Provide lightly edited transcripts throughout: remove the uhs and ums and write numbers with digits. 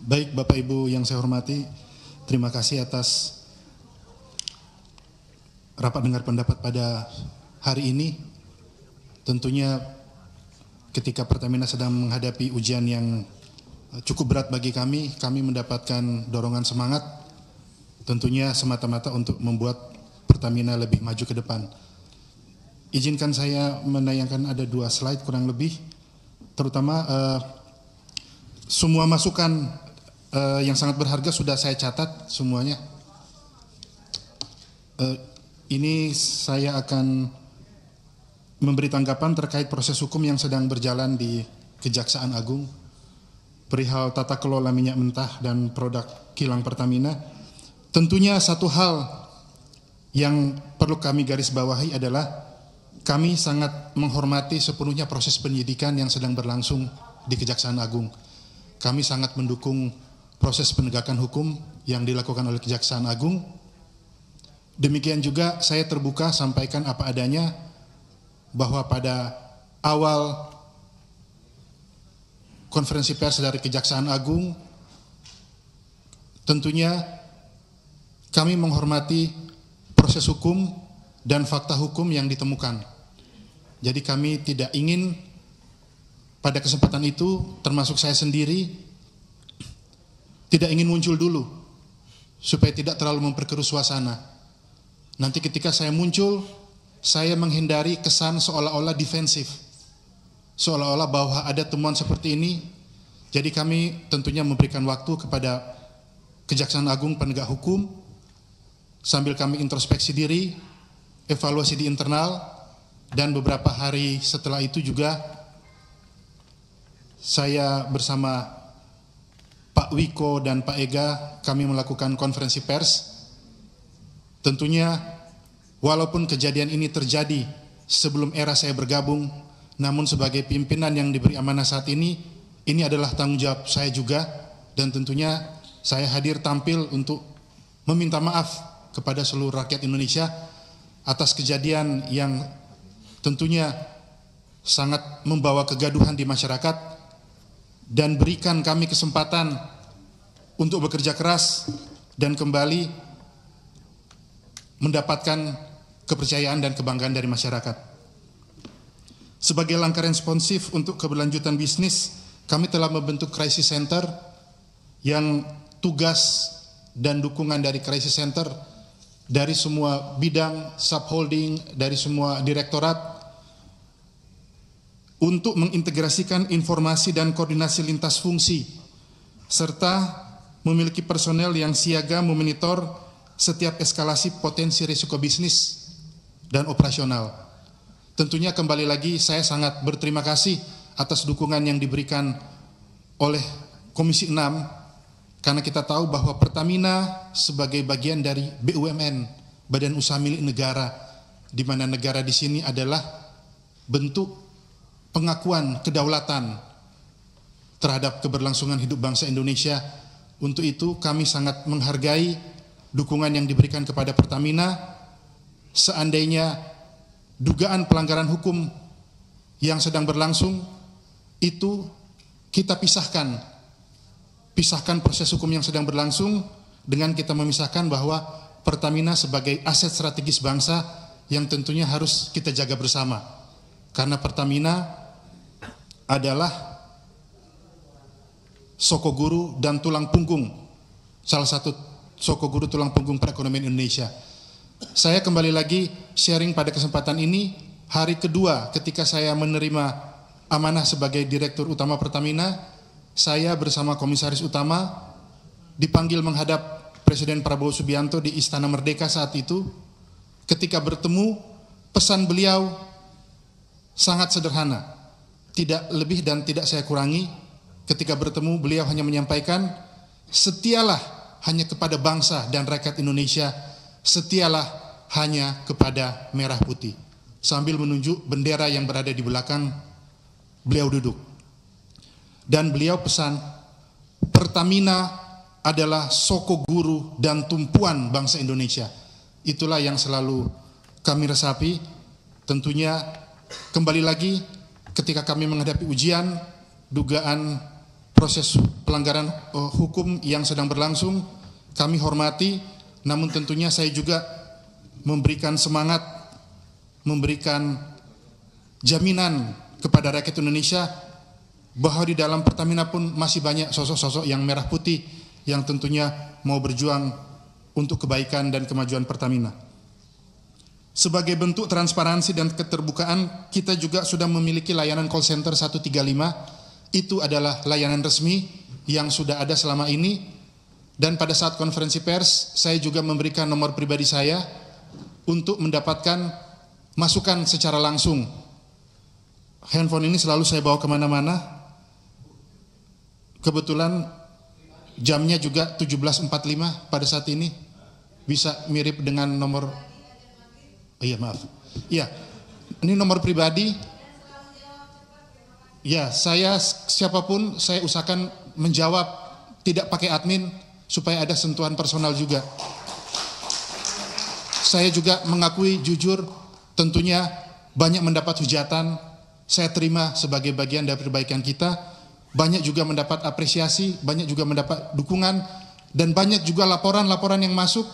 Baik Bapak Ibu yang saya hormati, terima kasih atas rapat dengar pendapat pada hari ini. Tentunya ketika Pertamina sedang menghadapi ujian yang cukup berat bagi kami mendapatkan dorongan semangat, tentunya semata-mata untuk membuat Pertamina lebih maju ke depan. Izinkan saya menayangkan ada 2 slide kurang lebih, terutama semua masukan yang sangat berharga sudah saya catat semuanya. Ini saya akan memberi tanggapan terkait proses hukum yang sedang berjalan di Kejaksaan Agung perihal tata kelola minyak mentah dan produk kilang Pertamina. Tentunya satu hal yang perlu kami garis bawahi adalah kami sangat menghormati sepenuhnya proses penyidikan yang sedang berlangsung di Kejaksaan Agung. Kami sangat mendukung proses penegakan hukum yang dilakukan oleh Kejaksaan Agung. Demikian juga saya terbuka sampaikan apa adanya bahwa pada awal konferensi pers dari Kejaksaan Agung, tentunya kami menghormati proses hukum dan fakta hukum yang ditemukan. Jadi kami tidak ingin pada kesempatan itu, termasuk saya sendiri, tidak ingin muncul dulu, supaya tidak terlalu memperkeruh suasana. Nanti ketika saya muncul, saya menghindari kesan seolah-olah defensif, seolah-olah bahwa ada temuan seperti ini. Jadi kami tentunya memberikan waktu kepada Kejaksaan Agung penegak hukum, sambil kami introspeksi diri, evaluasi di internal, dan beberapa hari setelah itu juga saya bersama Pak Wiko dan Pak Ega kami melakukan konferensi pers. Tentunya walaupun kejadian ini terjadi sebelum era saya bergabung, namun sebagai pimpinan yang diberi amanah saat ini adalah tanggung jawab saya juga, dan tentunya saya hadir tampil untuk meminta maaf kepada seluruh rakyat Indonesia atas kejadian yang tentunya sangat membawa kegaduhan di masyarakat, dan berikan kami kesempatan untuk bekerja keras dan kembali mendapatkan kepercayaan dan kebanggaan dari masyarakat. Sebagai langkah responsif untuk keberlanjutan bisnis, kami telah membentuk crisis center yang tugas dan dukungan dari crisis center dari semua bidang, subholding, dari semua direktorat, untuk mengintegrasikan informasi dan koordinasi lintas fungsi, serta memiliki personel yang siaga memonitor setiap eskalasi potensi risiko bisnis dan operasional. Tentunya kembali lagi saya sangat berterima kasih atas dukungan yang diberikan oleh Komisi 6, karena kita tahu bahwa Pertamina sebagai bagian dari BUMN, Badan Usaha Milik Negara, di mana negara di sini adalah bentuk pengakuan kedaulatan terhadap keberlangsungan hidup bangsa Indonesia. Untuk itu kami sangat menghargai dukungan yang diberikan kepada Pertamina. Seandainya dugaan pelanggaran hukum yang sedang berlangsung itu kita pisahkan proses hukum yang sedang berlangsung dengan kita memisahkan bahwa Pertamina sebagai aset strategis bangsa yang tentunya harus kita jaga bersama, karena Pertamina adalah sokoguru dan tulang punggung, salah satu sokoguru tulang punggung perekonomian Indonesia. Saya kembali lagi sharing pada kesempatan ini, hari kedua ketika saya menerima amanah sebagai Direktur Utama Pertamina, saya bersama Komisaris Utama dipanggil menghadap Presiden Prabowo Subianto di Istana Merdeka saat itu. Ketika bertemu, pesan beliau sangat sederhana, tidak lebih dan tidak saya kurangi. Ketika bertemu, beliau hanya menyampaikan, setialah hanya kepada bangsa dan rakyat Indonesia, setialah hanya kepada merah putih. Sambil menunjuk bendera yang berada di belakang beliau duduk. Dan beliau pesan, Pertamina adalah sokoguru dan tumpuan bangsa Indonesia. Itulah yang selalu kami resapi. Tentunya kembali lagi, ketika kami menghadapi ujian, dugaan proses pelanggaran hukum yang sedang berlangsung, kami hormati, namun tentunya saya juga memberikan semangat, memberikan jaminan kepada rakyat Indonesia bahwa di dalam Pertamina pun masih banyak sosok-sosok yang merah putih yang tentunya mau berjuang untuk kebaikan dan kemajuan Pertamina. Sebagai bentuk transparansi dan keterbukaan, kita juga sudah memiliki layanan call center 135. Itu adalah layanan resmi yang sudah ada selama ini. Dan pada saat konferensi pers, saya juga memberikan nomor pribadi saya untuk mendapatkan masukan secara langsung. Handphone ini selalu saya bawa kemana-mana. Kebetulan jamnya juga 17.45 pada saat ini. Bisa mirip dengan nomor... Iya, maaf. Iya, ini nomor pribadi. Ya, saya siapapun saya usahakan menjawab tidak pakai admin supaya ada sentuhan personal juga. Saya juga mengakui jujur tentunya banyak mendapat hujatan, saya terima sebagai bagian dari perbaikan kita. Banyak juga mendapat apresiasi, banyak juga mendapat dukungan, dan banyak juga laporan-laporan yang masuk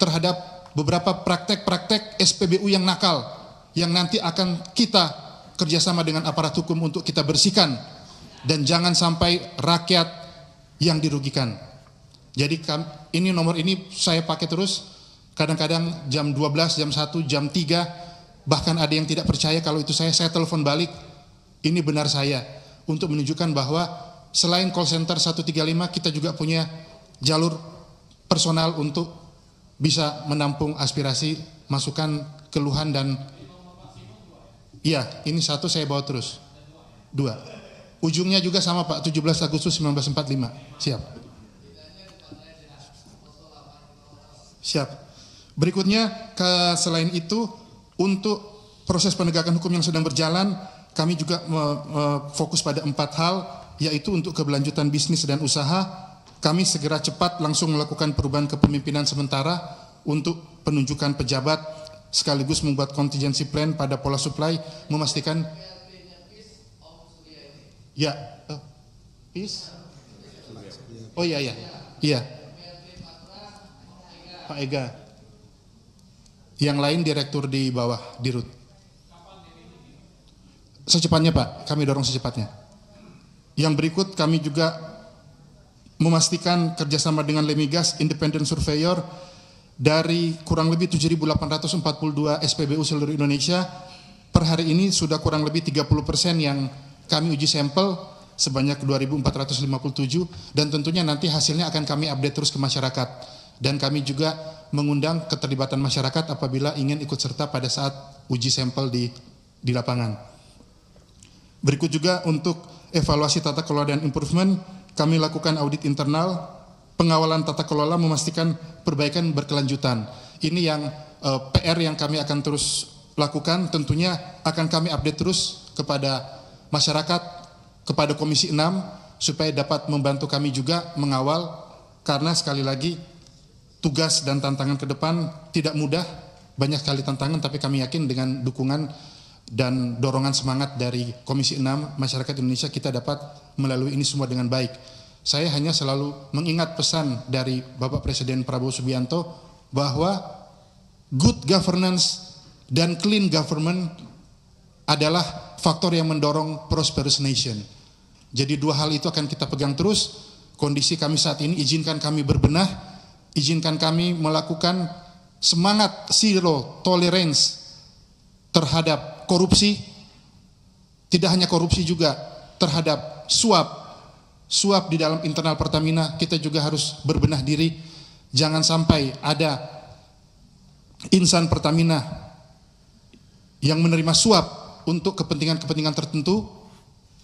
terhadap beberapa praktek-praktek SPBU yang nakal, yang nanti akan kita kerjasama dengan aparat hukum untuk kita bersihkan, dan jangan sampai rakyat yang dirugikan. Jadi ini nomor ini saya pakai terus, kadang-kadang jam 12, jam 1, jam 3, bahkan ada yang tidak percaya kalau itu saya telepon balik, ini benar saya, untuk menunjukkan bahwa selain call center 135, kita juga punya jalur personal untuk bisa menampung aspirasi, masukan, keluhan, dan iya, ini satu saya bawa terus. 2. Ujungnya juga sama Pak, 17 Agustus 1945. Siap. Siap. Berikutnya, selain itu, untuk proses penegakan hukum yang sedang berjalan, kami juga fokus pada 4 hal, yaitu untuk keberlanjutan bisnis dan usaha. Kami segera cepat langsung melakukan perubahan kepemimpinan sementara untuk penunjukan pejabat, sekaligus membuat contingency plan pada pola supply, memastikan ya, peace. Oh iya, Pak Ega. Yang lain direktur di bawah, di RUT. Secepatnya Pak, kami dorong secepatnya. Yang berikut kami juga memastikan kerjasama dengan Lemigas Independent Surveyor dari kurang lebih 7.842 SPBU seluruh Indonesia. Per hari ini sudah kurang lebih 30% yang kami uji sampel sebanyak 2.457, dan tentunya nanti hasilnya akan kami update terus ke masyarakat. Dan kami juga mengundang keterlibatan masyarakat apabila ingin ikut serta pada saat uji sampel di lapangan. Berikut juga untuk evaluasi tata kelola dan improvement, kami lakukan audit internal, pengawalan tata kelola, memastikan perbaikan berkelanjutan. Ini yang PR yang kami akan terus lakukan, tentunya akan kami update terus kepada masyarakat, kepada Komisi 6, supaya dapat membantu kami juga mengawal, karena sekali lagi tugas dan tantangan ke depan tidak mudah, banyak sekali tantangan, tapi kami yakin dengan dukungan dan dorongan semangat dari Komisi 6 masyarakat Indonesia kita dapat melalui ini semua dengan baik. Saya hanya selalu mengingat pesan dari Bapak Presiden Prabowo Subianto bahwa good governance dan clean government adalah faktor yang mendorong prosperous nation. Jadi 2 hal itu akan kita pegang terus. Kondisi kami saat ini izinkan kami berbenah, izinkan kami melakukan semangat zero tolerance terhadap korupsi, tidak hanya korupsi juga terhadap suap di dalam internal Pertamina. Kita juga harus berbenah diri, jangan sampai ada insan Pertamina yang menerima suap untuk kepentingan-kepentingan tertentu.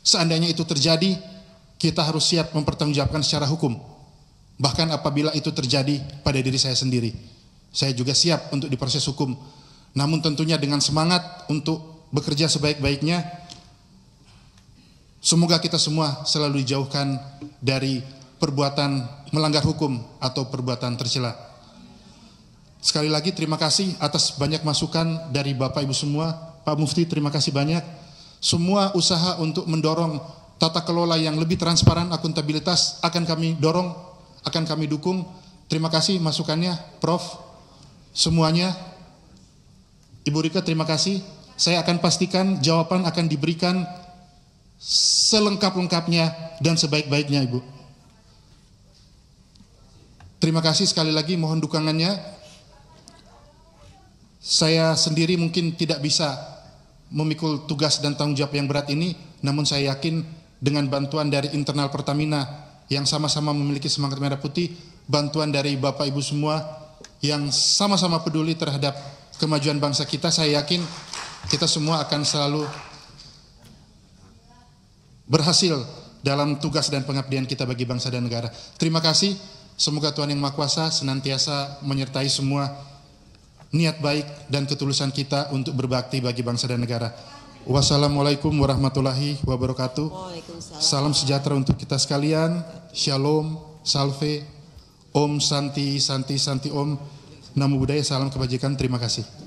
Seandainya itu terjadi, kita harus siap mempertanggungjawabkan secara hukum. Bahkan apabila itu terjadi pada diri saya sendiri, saya juga siap untuk diproses hukum. Namun tentunya dengan semangat untuk bekerja sebaik-baiknya. Semoga kita semua selalu dijauhkan dari perbuatan melanggar hukum atau perbuatan tercela. Sekali lagi terima kasih atas banyak masukan dari Bapak Ibu semua. Pak Mufti terima kasih banyak. Semua usaha untuk mendorong tata kelola yang lebih transparan, akuntabilitas akan kami dorong, akan kami dukung. Terima kasih masukannya, Prof. Semuanya. Ibu Rika, terima kasih. Saya akan pastikan jawaban akan diberikan selengkap-lengkapnya dan sebaik-baiknya, Ibu. Terima kasih sekali lagi, mohon dukungannya. Saya sendiri mungkin tidak bisa memikul tugas dan tanggung jawab yang berat ini, namun saya yakin dengan bantuan dari internal Pertamina yang sama-sama memiliki semangat merah putih, bantuan dari Bapak Ibu semua yang sama-sama peduli terhadap kemajuan bangsa kita, saya yakin kita semua akan selalu berhasil dalam tugas dan pengabdian kita bagi bangsa dan negara. Terima kasih. Semoga Tuhan Yang Maha Kuasa senantiasa menyertai semua niat baik dan ketulusan kita untuk berbakti bagi bangsa dan negara. Wassalamualaikum warahmatullahi wabarakatuh. Salam sejahtera untuk kita sekalian. Shalom, salve, Om Santi, Santi, Santi Om. Namo Buddhaya, salam kebajikan. Terima kasih.